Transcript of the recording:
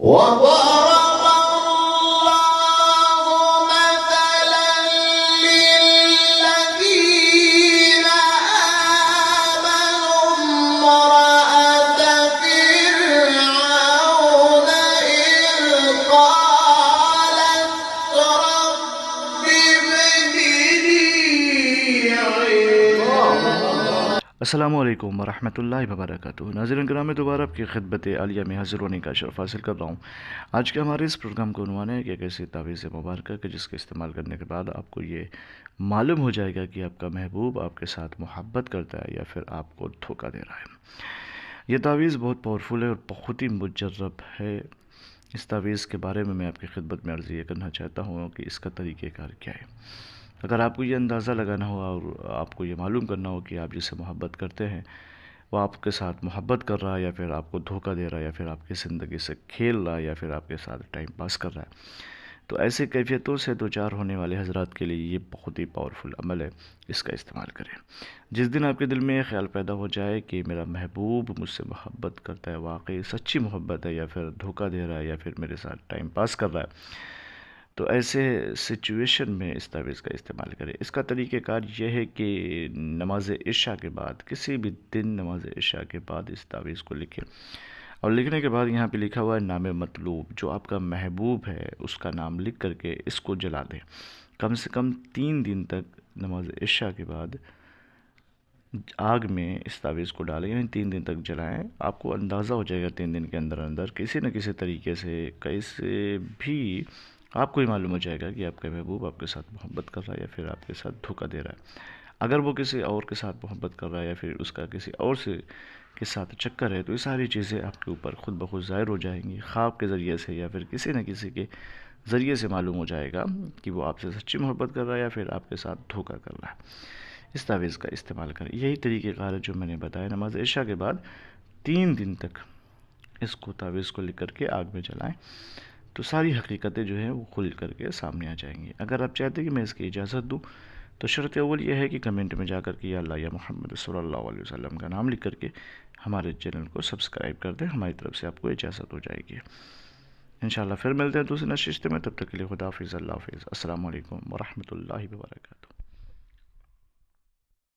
وضرب الله مثلا للذين آمنوا امرأة فرعون إذ قالت رب ابن لي عندك السلام علیکم ورحمۃ اللہ وبرکاتہ۔ ناظرین کرام، میں دوبارہ آپ کی خدمت عالیہ میں حاضر ہونے کا شرف حاصل کر رہا ہوں۔ آج کے ہمارے اس پروگرام کا عنوان ہے کہ ایک ایسی تعویذ مبارکہ کہ جس کے استعمال کرنے کے بعد آپ کو یہ معلوم ہو جائے گا کہ آپ کا محبوب آپ کے ساتھ محبت کرتا ہے یا پھر آپ کو دھوکہ دے رہا ہے۔ یہ تعویذ بہت پاورفل ہے اور بہت ہی مجرب ہے۔ اس تعویذ کے بارے میں آپ کی خدمت میں عرض یہ کرنا چاہتا ہوں کہ اس کا طریقہ کار کیا ہے۔ اگر آپ کو یہ اندازہ لگانا ہو اور آپ کو یہ معلوم کرنا ہو کہ آپ جس سے محبت کرتے ہیں وہ آپ کے ساتھ محبت کر رہا ہے یا پھر آپ کو دھوکہ دے رہا ہے یا پھر آپ کی زندگی سے کھیل رہا ہے یا پھر آپ کے ساتھ ٹائم پاس کر رہا ہے، تو ایسے کیفیتوں سے دوچار ہونے والے حضرات کے لیے یہ بہت ہی پاورفل عمل ہے، اس کا استعمال کریں۔ جس دن آپ کے دل میں یہ خیال پیدا ہو جائے کہ میرا محبوب مجھ سے محبت کرتا ہے، واقعی سچی محبت ہے یا پھر دھوکہ دے رہا ہے یا پھر میرے ساتھ ٹائم پاس کر رہا ہے، تو ایسے سچویشن میں اس تعویذ کا استعمال کریں۔ اس کا طریقہ کار یہ ہے کہ نماز عشاء کے بعد، کسی بھی دن نماز عشاء کے بعد اس تعویذ کو لکھیں، اور لکھنے کے بعد یہاں پہ لکھا ہوا ہے نام مطلوب، جو آپ کا محبوب ہے اس کا نام لکھ کر کے اس کو جلا دیں۔ کم سے کم 3 دن تک نماز عشاء کے بعد آگ میں اس تعویذ کو ڈالیں، یعنی 3 دن تک جلائیں۔ آپ کو اندازہ ہو جائے گا 3 دن کے اندر اندر کسی نہ کسی طریقے سے، کیسے بھی آپ کو یہ معلوم ہو جائے گا کہ آپ کا محبوب آپ کے ساتھ محبت کر رہا ہے یا پھر آپ کے ساتھ دھوکہ دے رہا ہے۔ اگر وہ کسی اور کے ساتھ محبت کر رہا ہے یا پھر اس کا کسی اور سے کے ساتھ چکر ہے، تو یہ ساری چیزیں آپ کے اوپر خود بخود ظاہر ہو جائیں گی، خواب کے ذریعے سے یا پھر کسی نہ کسی کے ذریعے سے معلوم ہو جائے گا کہ وہ آپ سے سچی محبت کر رہا ہے یا پھر آپ کے ساتھ دھوکہ کر رہا ہے۔ اس تعویذ کا استعمال کریں۔ یہی طریقہ کار ہے جو میں نے بتایا، نماز عشاء کے بعد 3 دن تک اس کو تعویذ کو لکھ کر کے آگ میں جلائیں، تو ساری حقیقتیں جو ہیں وہ کھل کر کے سامنے آ جائیں گی۔ اگر آپ چاہتے ہیں کہ میں اس کی اجازت دوں تو شرط اول یہ ہے کہ کمنٹ میں جا کر کے یا اللہ یا محمد صلی اللہ علیہ وسلم کا نام لکھ کر کے ہمارے چینل کو سبسکرائب کر دیں، ہماری طرف سے آپ کو اجازت ہو جائے گی۔ انشاءاللہ پھر ملتے ہیں دوسری نشست میں، تب تک کے لیے خدا حافظ، اللہ حافظ، السلام علیکم ورحمۃ اللہ وبرکاتہ۔